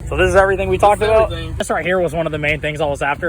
So this is everything we talked about? This right here was one of the main things I was after.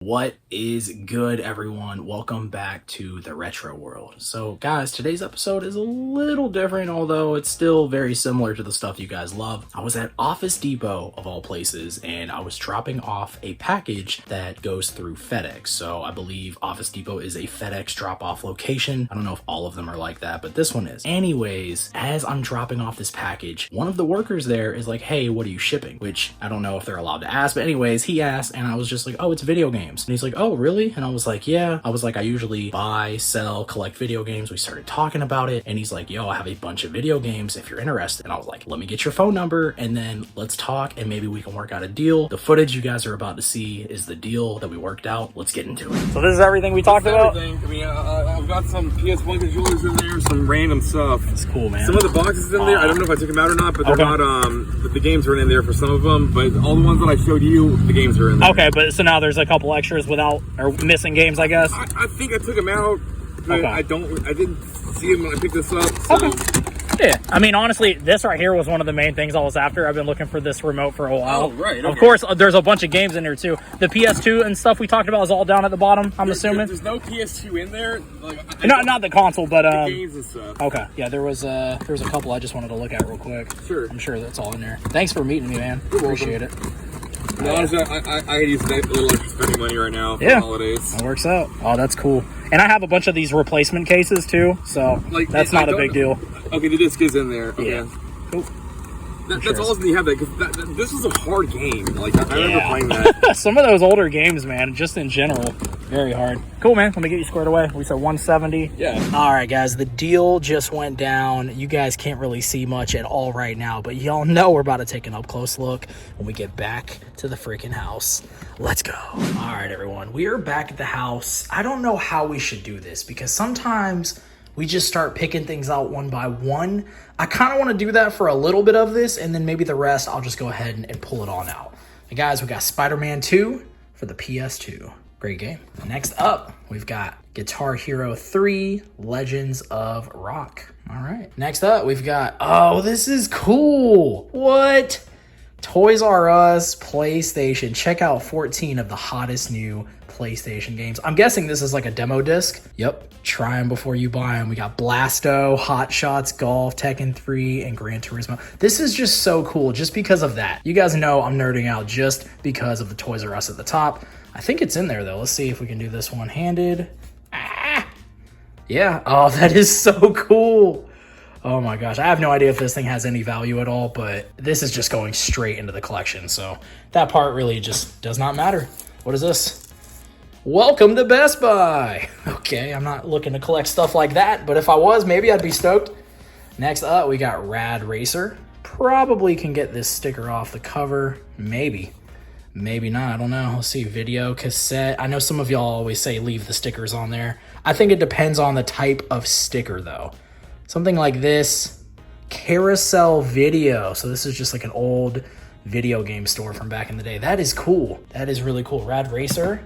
What is good, everyone? Welcome back to the retro world. So guys, today's episode is a little different, although it's still very similar to the stuff you guys love. I was at Office Depot of all places, and I was dropping off a package that goes through FedEx. So I believe Office Depot is a FedEx drop-off location. I don't know if all of them are like that, but this one is. Anyways, as I'm dropping off this package, one of the workers there is like, hey, what are you shipping? Which I don't know if they're allowed to ask, but anyways, he asked, and I was just like, oh, it's video games. And he's like, oh, really? And I was like, yeah. I was like, I usually buy, sell, collect video games. We started talking about it, and he's like, yo, I have a bunch of video games if you're interested. And I was like, let me get your phone number, and then let's talk, and maybe we can work out a deal. The footage you guys are about to see is the deal that we worked out. Let's get into it. So this is everything we talked about? I mean, I've got some PS1 controllers in there, some random stuff. It's cool, man. Some of the boxes in there, I don't know if I took them out or not, but they're not, the games are in there for some of them, but all the ones that I showed you, the games are in there. Okay, but so now there's a couple extras without, or missing games, I guess? I think I took them out, but I didn't see them when I picked this up, so. Okay. Yeah, I mean, honestly, this right here was one of the main things I was after. I've been looking for this remote for a while. Oh, right. Okay. Of course, there's a bunch of games in here, too. The PS2 and stuff we talked about is all down at the bottom, I'm assuming. There's no PS2 in there? Like, not the console, but... the games and stuff. Okay, yeah, there was a couple I just wanted to look at real quick. Sure. I'm sure that's all in there. Thanks for meeting me, man. Appreciate it. No, honestly, I could use a little extra spending money right now for the holidays. That works out. Oh, that's cool. And I have a bunch of these replacement cases, too, so that's not a big deal. Okay, the disc is in there. Okay. Yeah. Cool. That's awesome you have that, because this was a hard game. Like, I remember playing that. Some of those older games, man, just in general, very hard. Cool, man. Let me get you squared away. We said 170. Yeah. All right, guys, the deal just went down. You guys can't really see much at all right now, but y'all know we're about to take an up-close look when we get back to the freaking house. Let's go. All right, everyone. We are back at the house. I don't know how we should do this, because sometimes we just start picking things out one by one. I kind of want to do that for a little bit of this, and then maybe the rest I'll just go ahead and pull it on out. And guys, we got Spider-Man 2 for the PS2. Great game. Next up, we've got Guitar Hero 3 Legends of Rock. All right. Next up, we've got, oh, this is cool. What? Toys R Us, PlayStation. Check out 14 of the hottest new PlayStation games. I'm guessing this is like a demo disc. Yep. Try them before you buy them. We got Blasto, Hot Shots, Golf, Tekken 3, and Gran Turismo. This is just so cool just because of that. You guys know I'm nerding out just because of the Toys R Us at the top. I think it's in there, though. Let's see if we can do this one-handed. Ah! Yeah. Oh, that is so cool. Oh my gosh, I have no idea if this thing has any value at all, but this is just going straight into the collection, so that part really just does not matter. What is this? Welcome to Best Buy. Okay, I'm not looking to collect stuff like that, but if I was, maybe I'd be stoked. Next up, we got Rad Racer. Probably can get this sticker off the cover. Maybe. Maybe not, I don't know. Let's see, video, cassette. I know some of y'all always say leave the stickers on there. I think it depends on the type of sticker, though. Something like this, Carousel Video. So this is just like an old video game store from back in the day. That is cool. That is really cool. Rad Racer.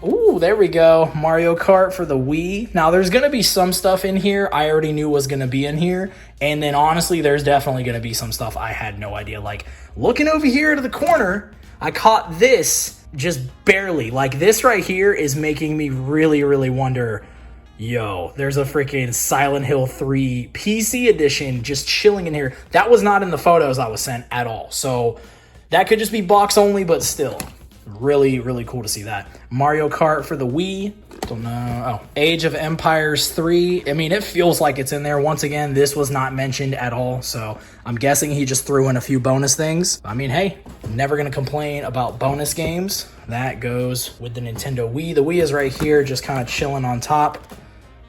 Ooh, there we go. Mario Kart for the Wii. Now, there's going to be some stuff in here I already knew was going to be in here. And then, honestly, there's definitely going to be some stuff I had no idea. Like, looking over here to the corner, I caught this just barely. Like, this right here is making me really, really wonder, yo, there's a freaking Silent Hill 3 PC edition just chilling in here. That was not in the photos I was sent at all. So that could just be box only, but still really, really cool to see that. Mario Kart for the Wii. Don't know. Oh, Age of Empires 3. I mean, it feels like it's in there. Once again, this was not mentioned at all. So I'm guessing he just threw in a few bonus things. I mean, hey, never going to complain about bonus games. That goes with the Nintendo Wii. The Wii is right here, just kind of chilling on top.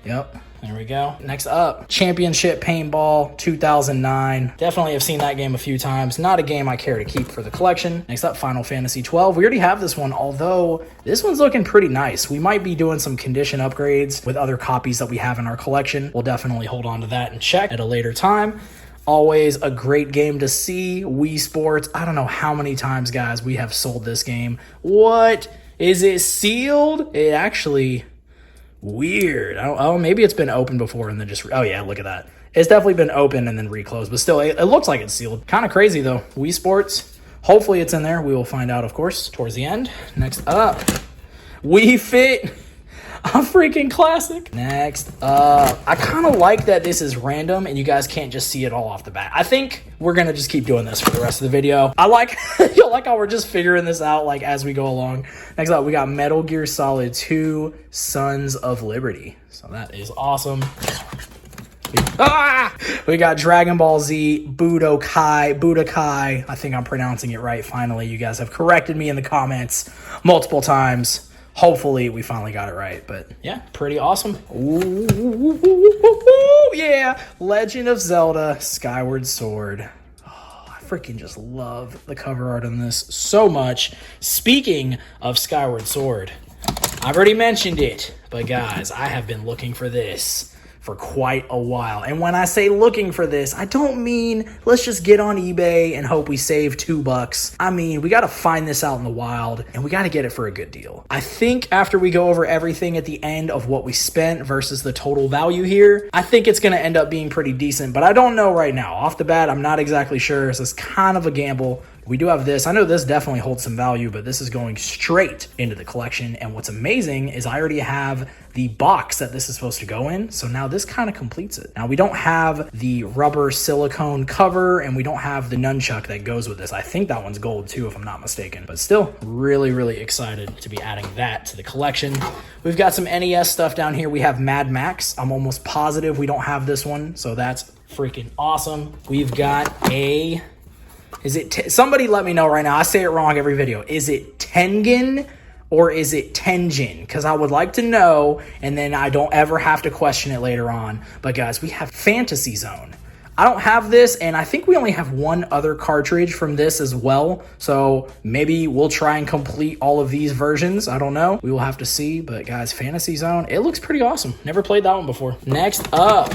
Yep, there we go. Next up, Championship Paintball 2009. Definitely have seen that game a few times. Not a game I care to keep for the collection. Next up, Final Fantasy 12. We already have this one, although this one's looking pretty nice. We might be doing some condition upgrades with other copies that we have in our collection. We'll definitely hold on to that and check at a later time. Always a great game to see. Wii Sports. I don't know how many times, guys, we have sold this game. What? Is it sealed? It actually... Weird. Oh, maybe it's been open before and then just... Oh, yeah, look at that. It's definitely been open and then reclosed, but still, it looks like it's sealed. Kind of crazy, though. Wii Sports. Hopefully it's in there. We will find out, of course, towards the end. Next up, Wii Fit. A freaking classic. Next up, I kind of like that this is random and you guys can't just see it all off the bat. I think we're going to just keep doing this for the rest of the video. I like, you like how we're just figuring this out like as we go along. Next up, we got Metal Gear Solid 2 Sons of Liberty. So that is awesome. We got Dragon Ball Z Budokai. I think I'm pronouncing it right. Finally, you guys have corrected me in the comments multiple times. Hopefully, we finally got it right. But yeah, pretty awesome. Ooh, yeah. Legend of Zelda Skyward Sword. Oh, I freaking just love the cover art on this so much. Speaking of Skyward Sword, I've already mentioned it. But guys, I have been looking for this for quite a while. And when I say looking for this, I don't mean let's just get on eBay and hope we save $2. I mean, we got to find this out in the wild and we got to get it for a good deal. I think after we go over everything at the end of what we spent versus the total value here, I think it's going to end up being pretty decent, but I don't know right now. Off the bat, I'm not exactly sure. So it's kind of a gamble. We do have this. I know this definitely holds some value, but this is going straight into the collection. And what's amazing is I already have the box that this is supposed to go in. So now this kind of completes it. Now we don't have the rubber silicone cover and we don't have the nunchuck that goes with this. I think that one's gold too, if I'm not mistaken. But still, really, really excited to be adding that to the collection. We've got some NES stuff down here. We have Mad Max. I'm almost positive we don't have this one. So that's freaking awesome. We've got a... Is it somebody let me know right now. I say it wrong every video. Is it Tengen or is it Tenjin? Because I would like to know, and then I don't ever have to question it later on. But guys, we have Fantasy Zone. I don't have this, and I think we only have one other cartridge from this as well. So maybe we'll try and complete all of these versions. I don't know. We will have to see. But guys, Fantasy Zone, it looks pretty awesome. Never played that one before. Next up,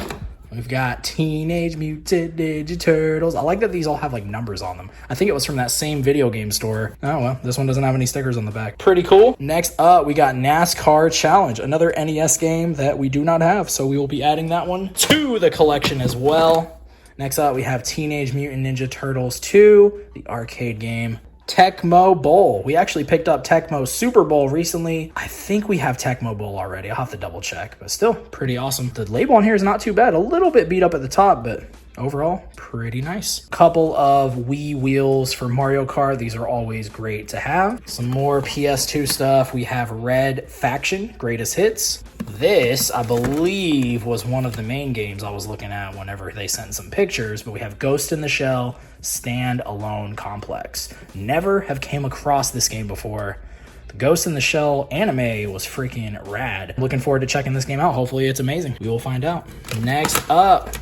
we've got Teenage Mutant Ninja Turtles. I like that these all have like numbers on them. I think it was from that same video game store. Oh, well, this one doesn't have any stickers on the back. Pretty cool. Next up, we got NASCAR Challenge, another NES game that we do not have. So we will be adding that one to the collection as well. Next up, we have Teenage Mutant Ninja Turtles 2, the arcade game. Tecmo Bowl. We actually picked up Tecmo Super Bowl recently. I think we have Tecmo Bowl already. I'll have to double check, but still pretty awesome. The label on here is not too bad. A little bit beat up at the top, but overall, pretty nice. Couple of Wii wheels for Mario Kart. These are always great to have. Some more PS2 stuff. We have Red Faction, Greatest Hits. This, I believe, was one of the main games I was looking at whenever they sent some pictures, but we have Ghost in the Shell Stand-Alone Complex. Never have came across this game before. The Ghost in the Shell anime was freaking rad. Looking forward to checking this game out. Hopefully it's amazing. We will find out. Next up,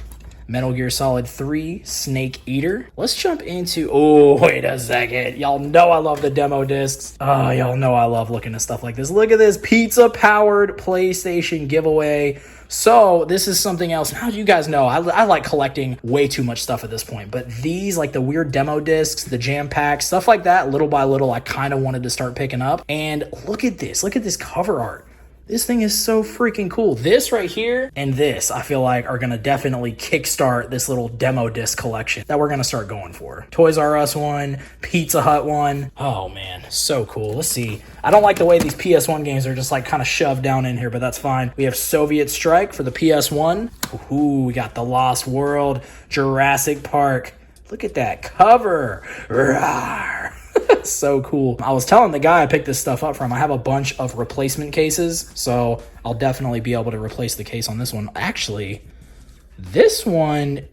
Metal Gear Solid 3 Snake Eater. Let's jump into... Oh, wait a second. Y'all know I love the demo discs. Oh, y'all know I love looking at stuff like this. Look at this pizza-powered PlayStation giveaway. So this is something else. How do you guys know? I like collecting way too much stuff at this point. But these, like the weird demo discs, the jam packs, stuff like that, little by little, I kind of wanted to start picking up. And look at this. Look at this cover art. This thing is so freaking cool. This right here and this, I feel like, are going to definitely kickstart this little demo disc collection that we're going to start going for. Toys R Us one, Pizza Hut one. Oh, man, so cool. Let's see. I don't like the way these PS1 games are just like kind of shoved down in here, but that's fine. We have Soviet Strike for the PS1. Ooh, we got The Lost World, Jurassic Park. Look at that cover. Rawr. So cool. I was telling the guy I picked this stuff up from, I have a bunch of replacement cases, so I'll definitely be able to replace the case on this one. Actually, this one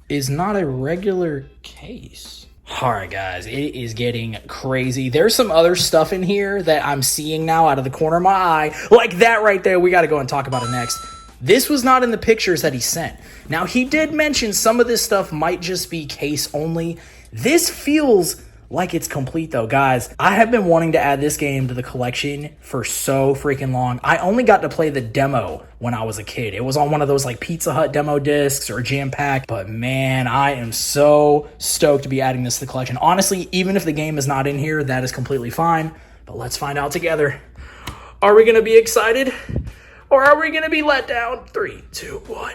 is not a regular case. All right, guys, it is getting crazy. There's some other stuff in here that I'm seeing now out of the corner of my eye, like that right there. We got to go and talk about it next. This was not in the pictures that he sent. Now, he did mention some of this stuff might just be case only. This feels like it's complete though. Guys, I have been wanting to add this game to the collection for so freaking long. I only got to play the demo when I was a kid. It was on one of those like Pizza Hut demo discs or Jam Pack, but man, I am so stoked to be adding this to the collection. Honestly, even if the game is not in here, that is completely fine, but let's find out together. Are we gonna be excited or are we gonna be let down? 3, 2, 1.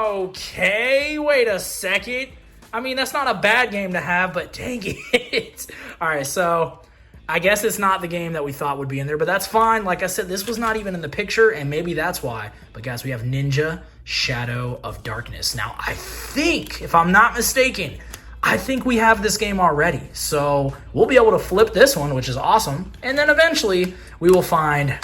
Okay, wait a second. I mean, that's not a bad game to have, but dang it. All right, so I guess it's not the game that we thought would be in there, but that's fine. Like I said, this was not even in the picture, and maybe that's why. But guys, we have Ninja Shadow of Darkness. Now, I think, if I'm not mistaken, I think we have this game already. So we'll be able to flip this one, which is awesome. And then eventually we will find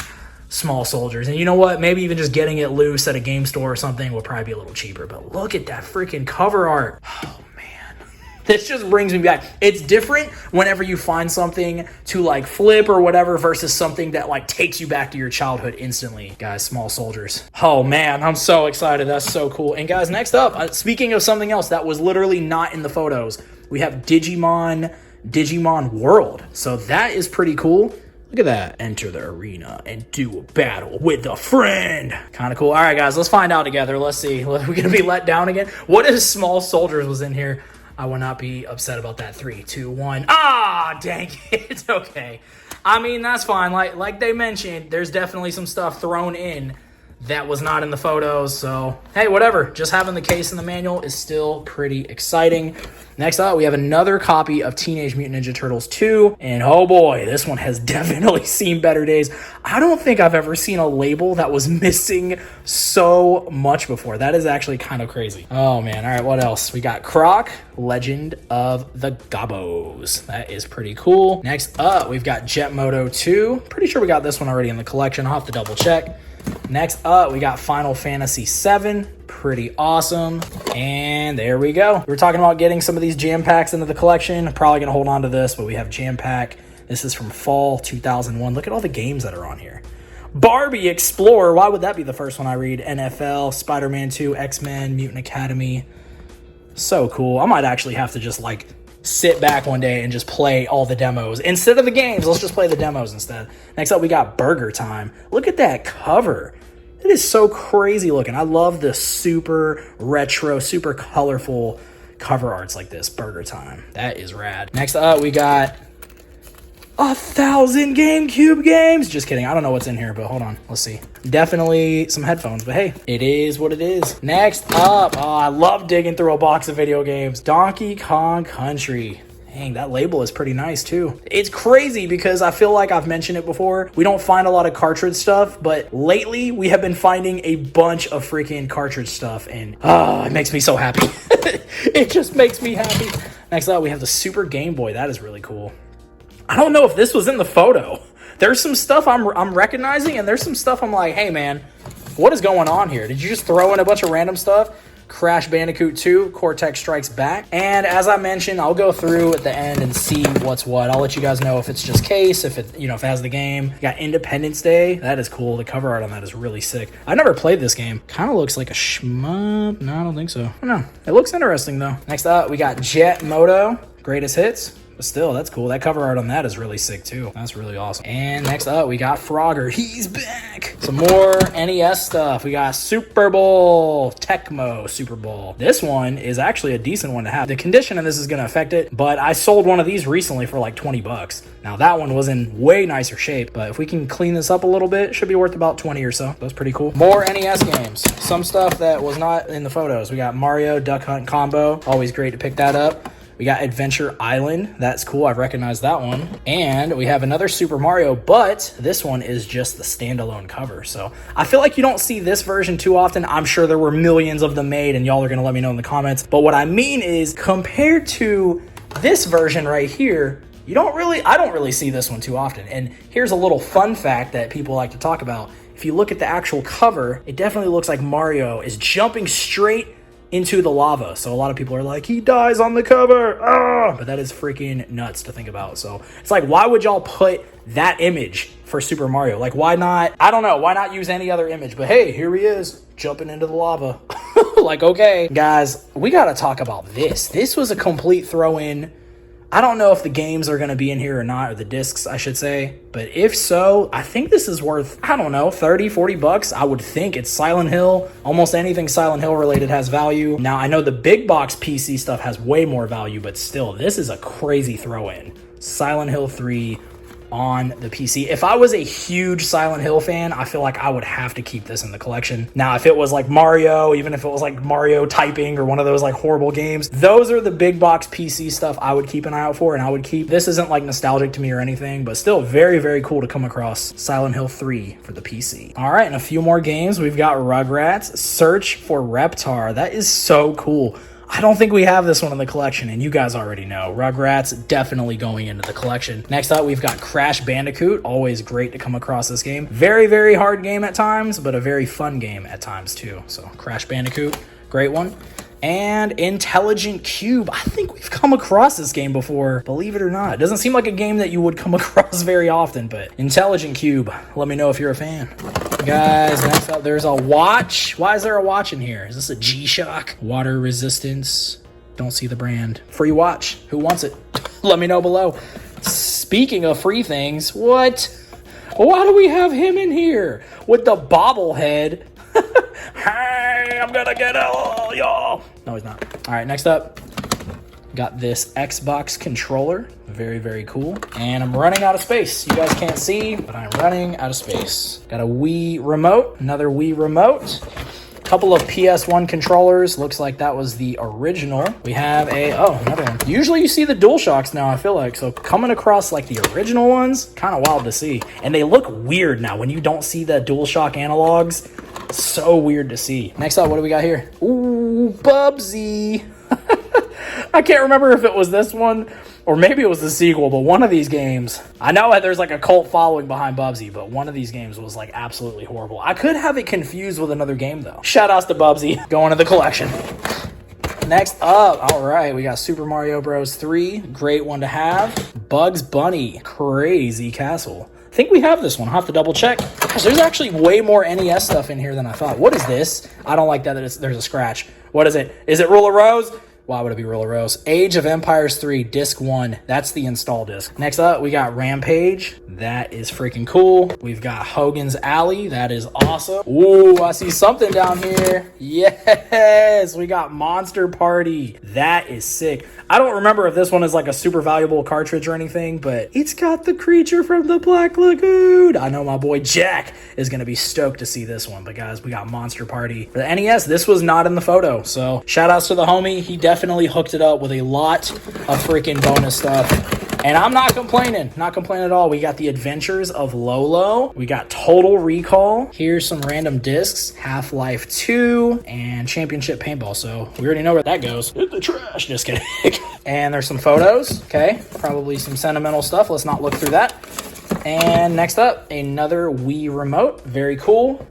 Small Soldiers. And you know what? Maybe even just getting it loose at a game store or something will probably be a little cheaper. But look at that freaking cover art. Oh, man. This just brings me back. It's different whenever you find something to like flip or whatever versus something that like takes you back to your childhood instantly. Guys, Small Soldiers. Oh, man. I'm so excited. That's so cool. And guys, next up, speaking of something else that was literally not in the photos, we have Digimon World. So that is pretty cool. Look at that. Enter the arena and do a battle with a friend. Kind of cool. All right, guys, let's find out together. Let's see. Are we going to be let down again? What if Small Soldiers was in here? I would not be upset about that. 3, 2, 1. Ah, dang it. Okay. I mean, that's fine. Like they mentioned, there's definitely some stuff thrown in that was not in the photos. So, hey, whatever. Just having the case in the manual is still pretty exciting. Next up, we have another copy of Teenage Mutant Ninja Turtles 2. And oh boy, this one has definitely seen better days. I don't think I've ever seen a label that was missing so much before. That is actually kind of crazy. Oh man, all right, what else? We got Croc, Legend of the Gobos. That is pretty cool. Next up, we've got Jet Moto 2. Pretty sure we got this one already in the collection. I'll have to double check. Next up, we got Final Fantasy VII. Pretty awesome. And there we go. We were talking about getting some of these jam packs into the collection. I'm probably going to hold on to this, but we have jam pack. This is from fall 2001. Look at all the games that are on here. Barbie Explorer. Why would that be the first one I read? NFL, Spider-Man 2, X-Men, Mutant Academy. So cool. I might actually have to just like sit back one day and just play all the demos instead of the games. Let's just play the demos instead. Next up, we got Burger Time. Look at that cover. It is so crazy looking. I love the super retro, super colorful cover arts like this. Burger Time. That is rad. Next up, we got 1,000 GameCube games. Just kidding. I don't know what's in here, but hold on. Let's see. Definitely some headphones, but hey, it is what it is. Next up, I love digging through a box of video games. Donkey Kong Country. Dang, that label is pretty nice too. It's crazy because I feel like I've mentioned it before. We don't find a lot of cartridge stuff, but lately we have been finding a bunch of freaking cartridge stuff, and it makes me so happy. It just makes me happy. Next up, we have the Super Game Boy. That is really cool. I don't know if this was in the photo. There's some stuff I'm recognizing, and there's some stuff I'm like, hey man, what is going on here? Did you just throw in a bunch of random stuff? Crash Bandicoot 2, Cortex Strikes Back. And as I mentioned, I'll go through at the end and see what's what. I'll let you guys know if it's just case, if it, if it has the game. You got Independence Day. That is cool. The cover art on that is really sick. I never played this game. Kind of looks like a shmup. No, I don't think so. I don't know. It looks interesting though. Next up, we got Jet Moto, Greatest Hits. But still, that's cool. That cover art on that is really sick too. That's really awesome. And next up, we got Frogger. He's back. Some more NES stuff. We got Super Bowl, Tecmo Super Bowl. This one is actually a decent one to have. The condition of this is going to affect it, but I sold one of these recently for like 20 bucks. Now that one was in way nicer shape, but if we can clean this up a little bit, it should be worth about 20 or so. That's pretty cool. More NES games. Some stuff that was not in the photos. We got Mario Duck Hunt Combo. Always great to pick that up. We got Adventure Island. That's cool. I've recognized that one. And we have another Super Mario, but this one is just the standalone cover. So I feel like you don't see this version too often. I'm sure there were millions of them made, and y'all are going to let me know in the comments. But what I mean is, compared to this version right here, I don't really see this one too often. And here's a little fun fact that people like to talk about. If you look at the actual cover, it definitely looks like Mario is jumping straight into the lava. So a lot of people are like, he dies on the cover. But that is freaking nuts to think about. So it's like, why would y'all put that image for Super Mario? Like, why not? I don't know. Why not use any other image? But hey, here he is jumping into the lava. Like, okay, guys, we got to talk about this. This was a complete throw-in. I don't know if the games are going to be in here or not, or the discs, I should say. But if so, I think this is worth, I don't know, 30, 40 bucks. I would think. It's Silent Hill. Almost anything Silent Hill related has value. Now, I know the big box PC stuff has way more value, but still, this is a crazy throw-in. Silent Hill 3 on the PC. If I was a huge Silent Hill fan, I feel like I would have to keep this in the collection. Now, if it was like Mario, even if it was like Mario typing or one of those like horrible games, those are the big box PC stuff I would keep an eye out for, and I would keep. This isn't like nostalgic to me or anything, but still very, very cool to come across Silent Hill 3 for the PC. All right, and a few more games. We've got Rugrats, Search for Reptar. That is so cool. I don't think we have this one in the collection, and you guys already know. Rugrats definitely going into the collection. Next up, we've got Crash Bandicoot. Always great to come across this game. Very, very hard game at times, but a very fun game at times too. So Crash Bandicoot, great one. And Intelligent Cube. I think we've come across this game before, believe it or not. It doesn't seem like a game that you would come across very often, but Intelligent Cube, let me know if you're a fan. Guys, next up, there's a watch. Why is there a watch in here? Is this a G-Shock? Water resistance. Don't see the brand. Free watch. Who wants it? Let me know below. Speaking of free things, what? Why do we have him in here with the bobblehead? Hey, I'm gonna get all y'all. No, he's not. All right, next up, got this Xbox controller. Very, very cool. And I'm running out of space. You guys can't see, but I'm running out of space. Got a Wii remote, another Wii remote. Couple of PS1 controllers. Looks like that was the original. We have another one. Usually you see the DualShocks now, I feel like. So coming across like the original ones, kind of wild to see. And they look weird now when you don't see the DualShock analogs. So weird to see. Next up, what do we got here? Ooh, Bubsy. I can't remember if it was this one or maybe it was the sequel, but one of these games, I know that there's like a cult following behind Bubsy, but one of these games was like absolutely horrible. I could have it confused with another game though. Shout outs to Bubsy, going to the collection. Next up, all right, we got Super Mario Bros. 3, great one to have. Bugs Bunny, Crazy Castle. I think we have this one. I'll have to double check. Gosh, there's actually way more NES stuff in here than I thought. What is this? I don't like that there's a scratch. What is it? Is it Rule of Rose? Why would it be Rule of Rose? Age of Empires 3, Disc 1. That's the install disc. Next up, we got Rampage. That is freaking cool. We've got Hogan's Alley. That is awesome. Ooh, I see something down here. Yes, we got Monster Party. That is sick. I don't remember if this one is like a super valuable cartridge or anything, but it's got the creature from the Black Lagoon. I know my boy Jack is going to be stoked to see this one. But guys, we got Monster Party. For the NES, this was not in the photo. So shout outs to the homie. He definitely hooked it up with a lot of freaking bonus stuff. And I'm not complaining. Not complaining at all. We got the Adventures of Lolo. We got Total Recall. Here's some random discs. Half-Life 2 and Championship Paintball. So we already know where that goes. Hit the trash. Just kidding. And there's some photos. Okay. Probably some sentimental stuff. Let's not look through that. And next up, another Wii remote. Very cool.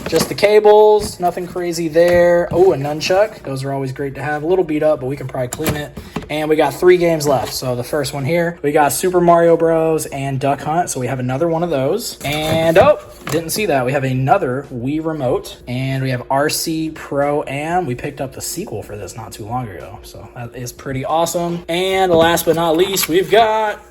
Just the cables, nothing crazy there. Oh, a nunchuck. Those are always great to have. A little beat up, but we can probably clean it. And we got 3 games left. So the first one here, we got Super Mario Bros. And Duck Hunt. So we have another one of those. And, oh, didn't see that. We have another Wii remote. And we have RC Pro Am. We picked up the sequel for this not too long ago. So that is pretty awesome. And last but not least, we've got...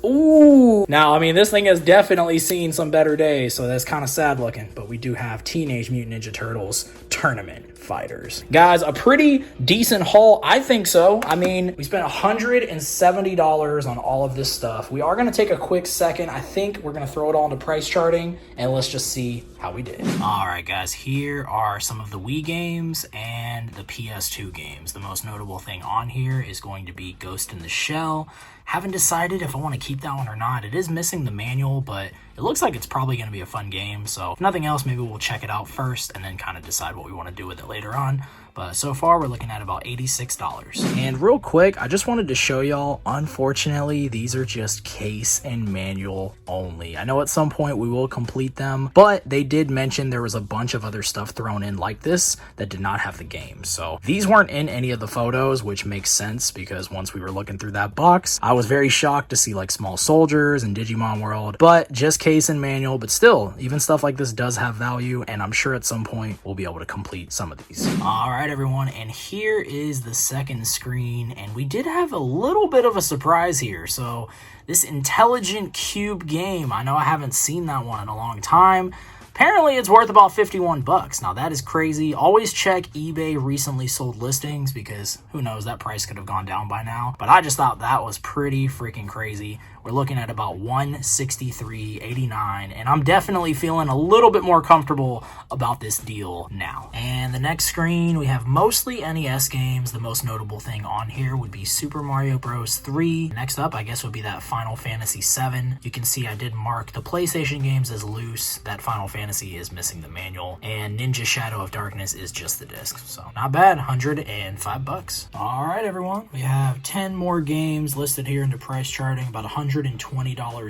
Ooh. Now, I mean, this thing has definitely seen some better days, so that's kind of sad looking, but we do have Teenage Mutant Ninja Turtles Tournament Fighters. Guys, a pretty decent haul. I think so. I mean, we spent $170 on all of this stuff. We are going to take a quick second. I think we're going to throw it all into price charting, and let's just see how we did. All right, guys, here are some of the Wii games and the PS2 games. The most notable thing on here is going to be Ghost in the Shell. Haven't decided if I want to keep that one or not. It is missing the manual, but it looks like it's probably going to be a fun game. So if nothing else, maybe we'll check it out first and then kind of decide what we want to do with it later on. But so far, we're looking at about $86. And real quick, I just wanted to show y'all, unfortunately, these are just case and manual only. I know at some point we will complete them, but they did mention there was a bunch of other stuff thrown in like this that did not have the game. So these weren't in any of the photos, which makes sense because once we were looking through that box, I was very shocked to see like Small Soldiers and Digimon World, but just case and manual. But still, even stuff like this does have value, and I'm sure at some point we'll be able to complete some of these. All right, right, everyone, and here is the second screen, and we did have a little bit of a surprise here. So this Intelligent Cube game, I know I haven't seen that one in a long time. Apparently it's worth about 51 bucks. Now that is crazy. Always check eBay recently sold listings because who knows, that price could have gone down by now. But I just thought that was pretty freaking crazy. We're looking at about $163.89, and I'm definitely feeling a little bit more comfortable about this deal now. And the next screen, we have mostly NES games. The most notable thing on here would be Super Mario Bros. 3. Next up, I guess, would be that Final Fantasy 7. You can see I did mark the PlayStation games as loose. That Final Fantasy is missing the manual, and Ninja Shadow of Darkness is just the disc. So not bad, 105 bucks. All right, everyone, we have 10 more games listed here in the price charting, about $120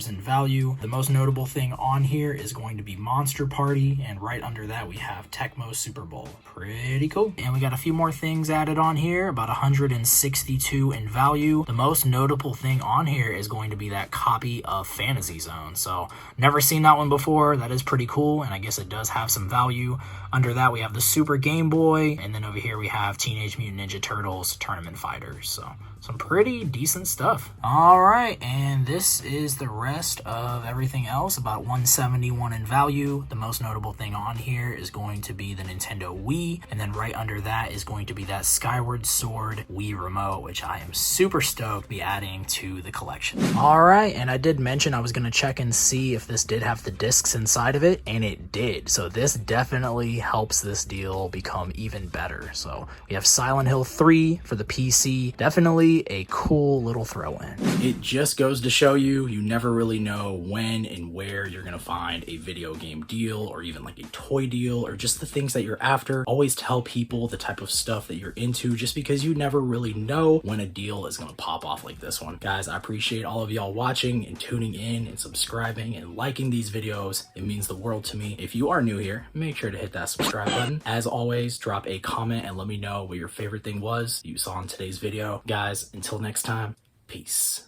in value. The most notable thing on here is going to be Monster Party, and right under that we have Tecmo Super Bowl. Pretty cool. And we got a few more things added on here, about $162 in value. The most notable thing on here is going to be that copy of Fantasy Zone. So never seen that one before. That is pretty cool, and I guess it does have some value. Under that we have the Super Game Boy, and then over here we have Teenage Mutant Ninja Turtles Tournament Fighters. So some pretty decent stuff. All right, and this is the rest of everything else, about $171 in value. The most notable thing on here is going to be the Nintendo Wii, and then right under that is going to be that Skyward Sword Wii Remote, which I am super stoked to be adding to the collection. All right, and I did mention I was going to check and see if this did have the discs inside of it, and it did. So this definitely helps this deal become even better. So we have Silent Hill 3 for the PC. Definitely a cool little throw-in. It just goes to show you, you never really know when and where you're gonna find a video game deal, or even like a toy deal, or just the things that you're after. Always tell people the type of stuff that you're into, just because you never really know when a deal is gonna pop off like this one. Guys, I appreciate all of y'all watching and tuning in and subscribing and liking these videos. It means the world to me. If you are new here, make sure to hit that subscribe button. As always, drop a comment and let me know what your favorite thing was you saw in today's video. Guys, until next time, peace.